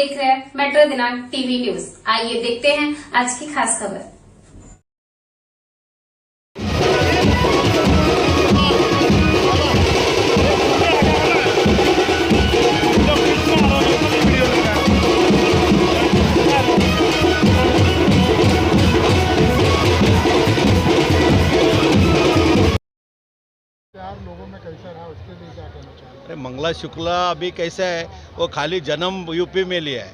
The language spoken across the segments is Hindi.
देख रहे हैं मेट्रो दिनांक टीवी न्यूज। आइए देखते हैं आज की खास खबर। लोगों में कैसा रहा उसके लिए क्या कहना चाहिए? अरे मंगला शुक्ला अभी कैसा है, वो खाली जन्म यूपी में लिया है,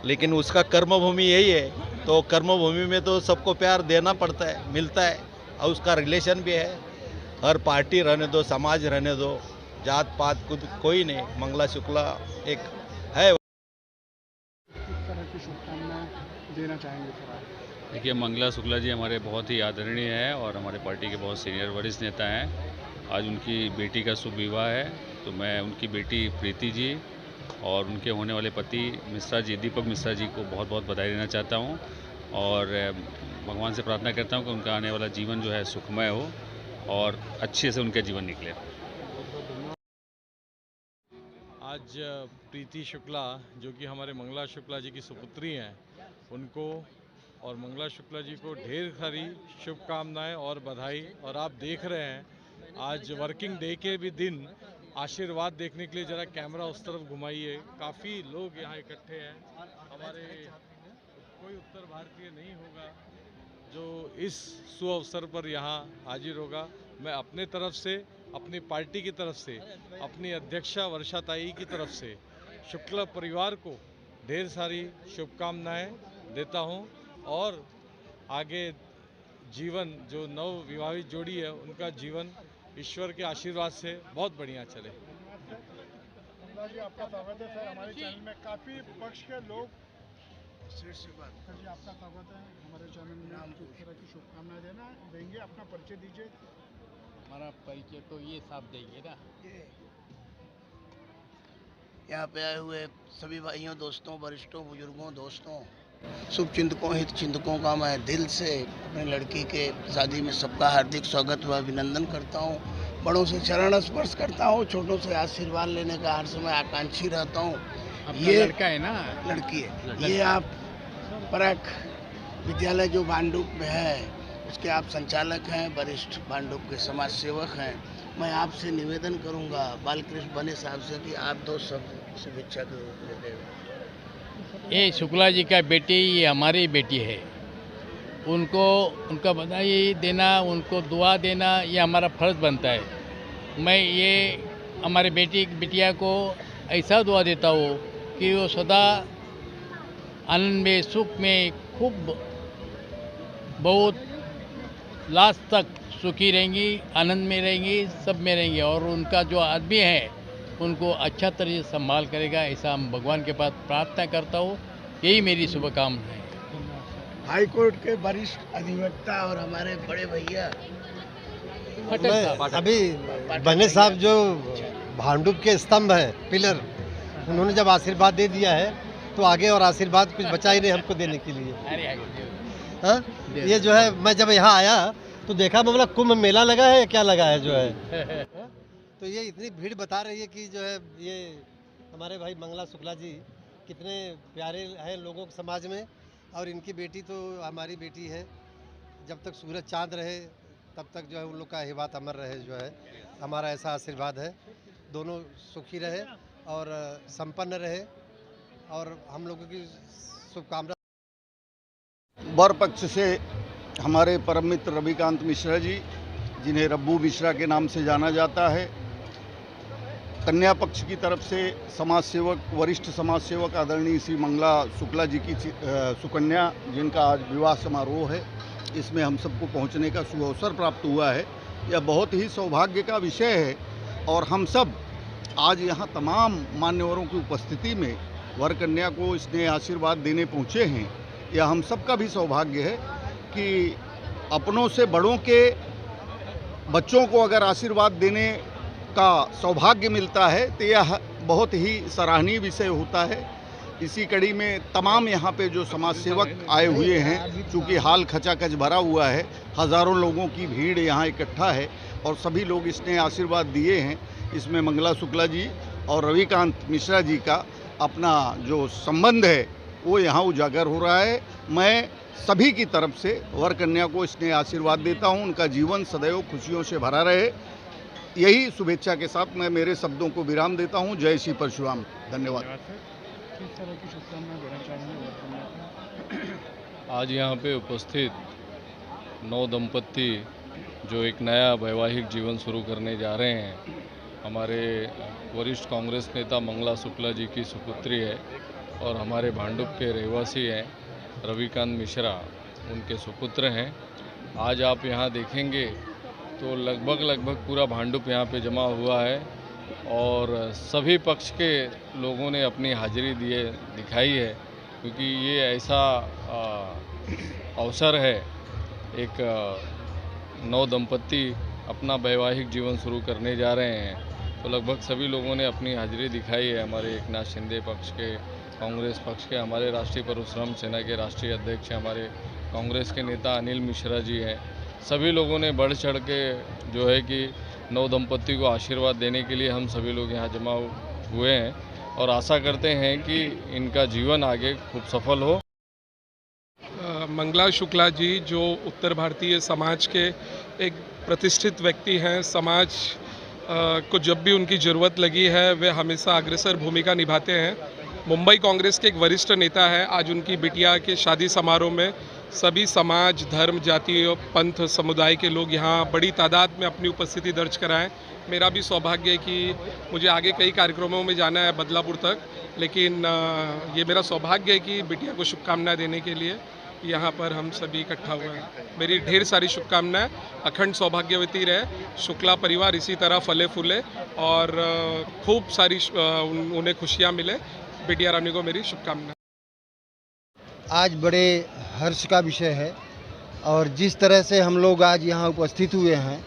लेकिन उसका कर्मभूमि यही है, तो कर्मभूमि में तो सबको प्यार देना पड़ता है, मिलता है, और उसका रिलेशन भी है। हर पार्टी रहने दो, समाज रहने दो, जात पात कोई नहीं, मंगला शुक्ला एक है। किस तरह की शुभकामनाएं देना चाहेंगे सर? देखिए, मंगला शुक्ला जी हमारे बहुत ही आदरणीय है और हमारे पार्टी के बहुत सीनियर वरिष्ठ नेता हैं। आज उनकी बेटी का शुभ विवाह है, तो मैं उनकी बेटी प्रीति जी और उनके होने वाले पति मिश्रा जी, दीपक मिश्रा जी को बहुत बहुत बधाई देना चाहता हूं और भगवान से प्रार्थना करता हूं कि उनका आने वाला जीवन जो है सुखमय हो और अच्छे से उनका जीवन निकले। आज प्रीति शुक्ला जो कि हमारे मंगला शुक्ला जी की सुपुत्री हैं, उनको और मंगला शुक्ला जी को ढेर सारी शुभकामनाएं और बधाई। और आप देख रहे हैं आज वर्किंग डे के भी दिन आशीर्वाद देखने के लिए जरा कैमरा उस तरफ घुमाइए, काफ़ी लोग यहाँ इकट्ठे हैं। हमारे कोई उत्तर भारतीय नहीं होगा जो इस सुअवसर पर यहाँ हाजिर होगा। मैं अपने तरफ से, अपनी पार्टी की तरफ से, अपनी अध्यक्षा वर्षाताई की तरफ से शुक्ला परिवार को ढेर सारी शुभकामनाएं देता हूं और आगे जीवन जो नव विवाहित जोड़ी है उनका जीवन ईश्वर के आशीर्वाद से बहुत बढ़िया चले। जी आपका स्वागत है सर हमारे चैनल में। काफ़ी पक्ष के लोग सर जी आपका स्वागत है हमारे चैनल में। किस तरह की शुभकामनाएं देंगे? अपना परिचय दीजिए। हमारा परिचय तो ये साफ देंगे ना। यहाँ पे आए हुए सभी भाइयों, दोस्तों, वरिष्ठों, बुजुर्गों, दोस्तों, शुभ चिंतकों, हित चिंतकों का मैं दिल से अपनी लड़की के शादी में सबका हार्दिक स्वागत व अभिनंदन करता हूँ। बड़ों से चरण स्पर्श करता हूँ, छोटों से आशीर्वाद लेने का हर समय आकांक्षी रहता हूँ। ये लड़का है ना, लड़की है। ये आप परख विद्यालय जो भांडुप में है उसके आप संचालक हैं, वरिष्ठ भांडुप के समाज सेवक हैं। मैं आपसे निवेदन करूंगा बालकृष्ण बने साहब से कि आप दो शब्द शुभेच्छा के रूप में दें। ये शुक्ला जी का बेटी, ये हमारी बेटी है। उनको उनका बधाई देना, उनको दुआ देना, ये हमारा फर्ज बनता है। मैं ये हमारे बिटिया को ऐसा दुआ देता हूँ कि वो सदा आनंद में, सुख में, खूब बहुत लास्ट तक सुखी रहेंगी, आनंद में रहेंगी, सब में रहेंगी और उनका जो आदमी है उनको अच्छा तरह से संभाल करेगा, ऐसा हम भगवान के पास प्रार्थना करता हूँ। यही मेरी शुभकामना है। हाई कोर्ट के वरिष्ठ अधिवक्ता और हमारे बड़े भैया अभी बने साहब जो भांडुप के स्तंभ है, पिलर, उन्होंने जब आशीर्वाद दे दिया है तो आगे और आशीर्वाद कुछ बचा ही नहीं हमको देने के लिए। हाँ, ये जो है मैं जब यहाँ आया तो देखा मामला कुंभ मेला लगा है, क्या लगा है जो है। तो ये इतनी भीड़ बता रही है कि जो है ये हमारे भाई मंगला शुक्ला जी कितने प्यारे हैं लोगों के समाज में। और इनकी बेटी तो हमारी बेटी है, जब तक सूरज चांद रहे तब तक जो है उन लोग का हिबात अमर रहे, जो है हमारा ऐसा आशीर्वाद है। दोनों सुखी रहे और संपन्न रहे और हम लोगों की शुभकामना। वर पक्ष से हमारे परम मित्र रविकांत मिश्रा जी, जिन्हें रब्बू मिश्रा के नाम से जाना जाता है, कन्या पक्ष की तरफ से समाज सेवक, वरिष्ठ समाज सेवक आदरणीय श्री मंगला शुक्ला जी की सुकन्या, जिनका आज विवाह समारोह है, इसमें हम सबको पहुंचने का शुभ अवसर प्राप्त हुआ है। यह बहुत ही सौभाग्य का विषय है और हम सब आज यहाँ तमाम मान्यवरों की उपस्थिति में वर कन्या को स्नेह आशीर्वाद देने पहुँचे हैं। यह हम सब का भी सौभाग्य है कि अपनों से बड़ों के बच्चों को अगर आशीर्वाद देने का सौभाग्य मिलता है तो यह बहुत ही सराहनीय विषय होता है। इसी कड़ी में तमाम यहाँ पे जो समाज सेवक आए हुए हैं, चूँकि हाल खचाखच भरा हुआ है, हज़ारों लोगों की भीड़ यहाँ इकट्ठा है और सभी लोग इसने आशीर्वाद दिए हैं। इसमें मंगला शुक्ला जी और रविकांत मिश्रा जी का अपना जो संबंध है वो यहाँ उजागर हो रहा है। मैं सभी की तरफ से वर कन्या को स्नेह आशीर्वाद देता हूँ, उनका जीवन सदैव खुशियों से भरा रहे, यही शुभेच्छा के साथ मैं मेरे शब्दों को विराम देता हूँ। जय श्री परशुराम। धन्यवाद। किस तरह की शुभकामनाएं देना चाहेंगे वर कन्या को? आज यहाँ पे उपस्थित 9 दंपत्ति जो एक नया वैवाहिक जीवन शुरू करने जा रहे हैं, हमारे वरिष्ठ कांग्रेस नेता मंगला शुक्ला जी की सुपुत्री है और हमारे भांडुप के रहवासी हैं रविकांत मिश्रा, उनके सुपुत्र हैं। आज आप यहाँ देखेंगे तो लगभग पूरा भांडुप यहाँ पे जमा हुआ है और सभी पक्ष के लोगों ने अपनी हाजिरी दिखाई है, क्योंकि ये ऐसा अवसर है, एक 9 दंपत्ति अपना वैवाहिक जीवन शुरू करने जा रहे हैं, तो लगभग सभी लोगों ने अपनी हाजिरी दिखाई है। हमारे एकनाथ शिंदे पक्ष के, कांग्रेस पक्ष के, हमारे राष्ट्रीय परशुराम सेना के राष्ट्रीय अध्यक्ष, हमारे कांग्रेस के नेता अनिल मिश्रा जी हैं, सभी लोगों ने बढ़ चढ़ के जो है कि 9 दंपत्ति को आशीर्वाद देने के लिए हम सभी लोग यहाँ जमा हुए हैं और आशा करते हैं कि इनका जीवन आगे खूब सफल हो। मंगला शुक्ला जी जो उत्तर भारतीय समाज के एक प्रतिष्ठित व्यक्ति हैं, समाज को जब भी उनकी ज़रूरत लगी है वे हमेशा अग्रसर भूमिका निभाते हैं। मुंबई कांग्रेस के एक वरिष्ठ नेता है। आज उनकी बिटिया के शादी समारोह में सभी समाज, धर्म, जाति, पंथ, समुदाय के लोग यहाँ बड़ी तादाद में अपनी उपस्थिति दर्ज कराएं। मेरा भी सौभाग्य है कि मुझे आगे कई कार्यक्रमों में जाना है बदलापुर तक, लेकिन ये मेरा सौभाग्य है कि बिटिया को शुभकामनाएं देने के लिए यहाँ पर हम सभी इकट्ठा हुए हैं। मेरी ढेर सारी शुभकामनाएं, अखंड सौभाग्यवती रहे, शुक्ला परिवार इसी तरह फले फूले और खूब सारी उन्हें खुशियाँ मिले। बिटिया रानी को मेरी शुभकामनाएं। आज बड़े हर्ष का विषय है और जिस तरह से हम लोग आज यहाँ उपस्थित हुए हैं,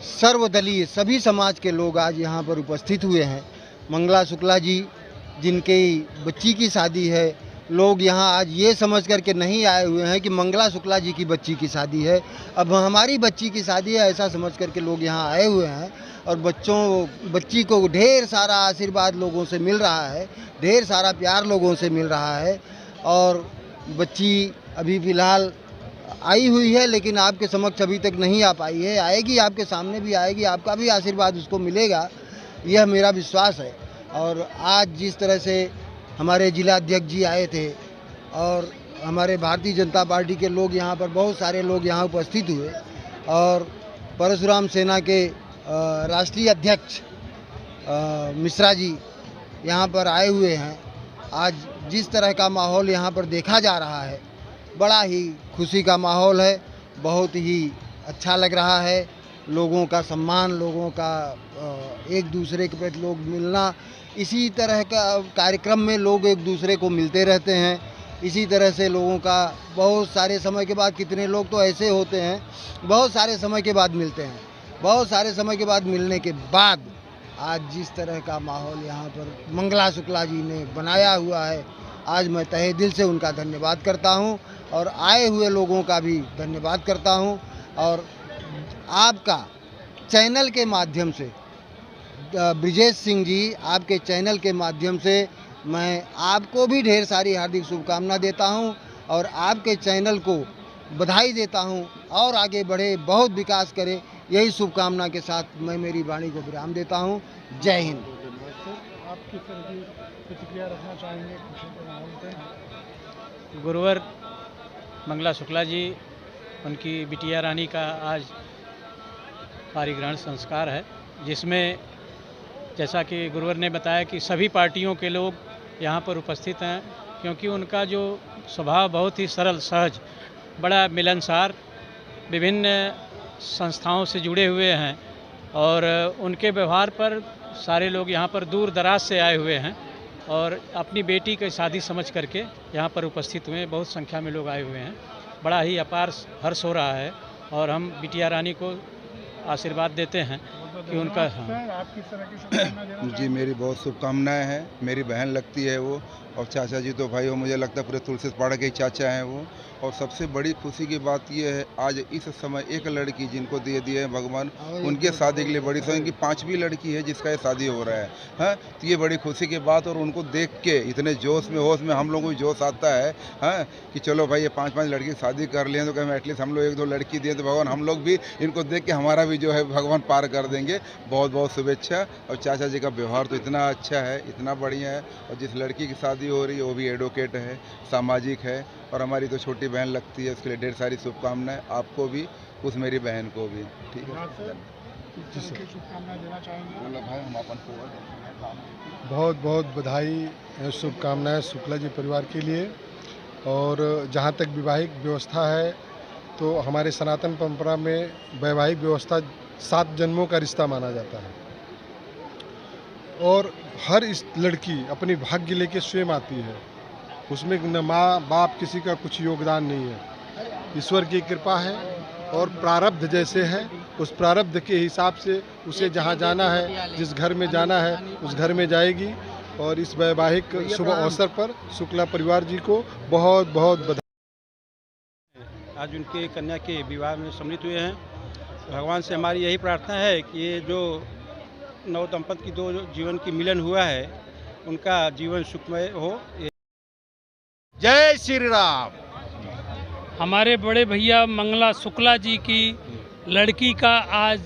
सर्वदलीय सभी समाज के लोग आज यहाँ पर उपस्थित हुए हैं। मंगला शुक्ला जी जिनकी बच्ची की शादी है, लोग यहाँ आज ये समझ कर के नहीं आए हुए हैं कि मंगला शुक्ला जी की बच्ची की शादी है, अब हमारी बच्ची की शादी है, ऐसा समझ कर के लोग यहाँ आए हुए हैं और बच्ची को ढेर सारा आशीर्वाद लोगों से मिल रहा है, ढेर सारा प्यार लोगों से मिल रहा है। और बच्ची अभी फ़िलहाल आई हुई है लेकिन आपके समक्ष अभी तक नहीं आ पाई है, आएगी, आपके सामने भी आएगी, आपका भी आशीर्वाद उसको मिलेगा, यह मेरा विश्वास है। और आज जिस तरह से हमारे जिला अध्यक्ष जी आए थे और हमारे भारतीय जनता पार्टी के लोग यहाँ पर, बहुत सारे लोग यहाँ उपस्थित हुए और परशुराम सेना के राष्ट्रीय अध्यक्ष मिश्रा जी यहाँ पर आए हुए हैं। आज जिस तरह का माहौल यहाँ पर देखा जा रहा है, बड़ा ही खुशी का माहौल है, बहुत ही अच्छा लग रहा है। लोगों का सम्मान, लोगों का एक दूसरे के प्रति लोग मिलना, इसी तरह का कार्यक्रम में लोग एक दूसरे को मिलते रहते हैं। इसी तरह से लोगों का बहुत सारे समय के बाद, कितने लोग तो ऐसे होते हैं बहुत सारे समय के बाद मिलते हैं, बहुत सारे समय के बाद मिलने के बाद आज जिस तरह का माहौल यहाँ पर मंगला शुक्ला जी ने बनाया हुआ है, आज मैं तहे दिल से उनका धन्यवाद करता हूँ और आए हुए लोगों का भी धन्यवाद करता हूँ। और आपका चैनल के माध्यम से, ब्रिजेश सिंह जी, आपके चैनल के माध्यम से मैं आपको भी ढेर सारी हार्दिक शुभकामना देता हूं और आपके चैनल को बधाई देता हूं और आगे बढ़े, बहुत विकास करे, यही शुभकामना के साथ मैं मेरी वाणी को विराम देता हूं। जय हिंद। आप किस तरह की प्रतिक्रिया रखना चाहेंगे खुशी के माहौल पे? गुरुवर मंगला शुक्ला जी, उनकी बिटिया रानी का आज पारिग्रहण संस्कार है, जिसमें जैसा कि गुरुवर ने बताया कि सभी पार्टियों के लोग यहाँ पर उपस्थित हैं, क्योंकि उनका जो स्वभाव बहुत ही सरल, सहज, बड़ा मिलनसार, विभिन्न संस्थाओं से जुड़े हुए हैं और उनके व्यवहार पर सारे लोग यहाँ पर दूर दराज से आए हुए हैं और अपनी बेटी की शादी समझ करके यहाँ पर उपस्थित हुए हैं। बहुत संख्या में लोग आए हुए हैं, बड़ा ही अपार हर्ष हो रहा है और हम बिटिया रानी को आशीर्वाद देते हैं कि उनका आप किस तरह की शुभकामनाएं देना चाहेंगे? जी, मेरी बहुत शुभकामनाएं हैं। मेरी बहन लगती है वो, और चाचा जी तो भाई वो मुझे लगता है पूरे तुलसी पाड़ा के ही चाचा हैं वो, और सबसे बड़ी खुशी की बात ये है आज इस समय एक लड़की जिनको दे दिए हैं भगवान, उनके शादी के लिए बड़ी समय की 5वीं लड़की है जिसका ये शादी हो रहा है। हाँ, तो ये बड़ी खुशी की बात, और उनको देख के इतने जोश में होश में हम लोगों को जोश आता है। हाँ, कि चलो भाई ये 5 लड़की की शादी कर लिए तो कहीं एटलीस्ट हम लोग 1-2 लड़की दिए तो भगवान हम लोग भी इनको देख के हमारा भी जो है भगवान पार कर देंगे। बहुत बहुत शुभेच्छा। और चाचा जी का व्यवहार तो इतना अच्छा है, इतना बढ़िया है, और जिस लड़की की शादी हो रही है वो भी एडवोकेट है, सामाजिक है, और हमारी तो छोटी बहन लगती है, उसके लिए ढेर सारी शुभकामनाएं आपको भी, उस मेरी बहन को भी। ठीक है, शुभकामनाएं देना चाहेंगे? भाई हम अपन बहुत बहुत बधाई, शुभकामनाएं शुक्ला जी परिवार के लिए। और जहाँ तक वैवाहिक व्यवस्था है तो हमारे सनातन परंपरा में वैवाहिक व्यवस्था 7 जन्मों का रिश्ता माना जाता है, और हर इस लड़की अपनी भाग्य लेके स्वयं आती है, उसमें न माँ बाप किसी का कुछ योगदान नहीं है, ईश्वर की कृपा है। और प्रारब्ध जैसे है उस प्रारब्ध के हिसाब से उसे जहाँ जाना है, जिस घर में जाना है उस घर में जाएगी। और इस वैवाहिक शुभ अवसर पर शुक्ला परिवार जी को बहुत बहुत बधाई। आज उनके कन्या के विवाह में सम्मिलित हुए हैं। भगवान से हमारी यही प्रार्थना है कि ये जो नव दंपत की 2 जीवन की मिलन हुआ है उनका जीवन सुखमय हो। जय श्री राम। हमारे बड़े भैया मंगला शुक्ला जी की लड़की का आज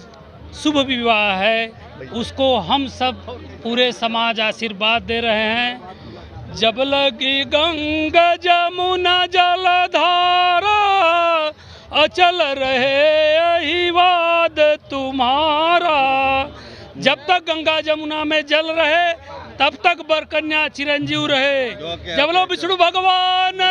शुभ विवाह है, उसको हम सब पूरे समाज आशीर्वाद दे रहे हैं। जब लगी गंगा जमुना जलधारा, अचल रहे यही वाद तुम्हारा। जब तक गंगा जमुना में जल रहे तब तक बर कन्या चिरंजीव रहे। जब लो विष्णु भगवान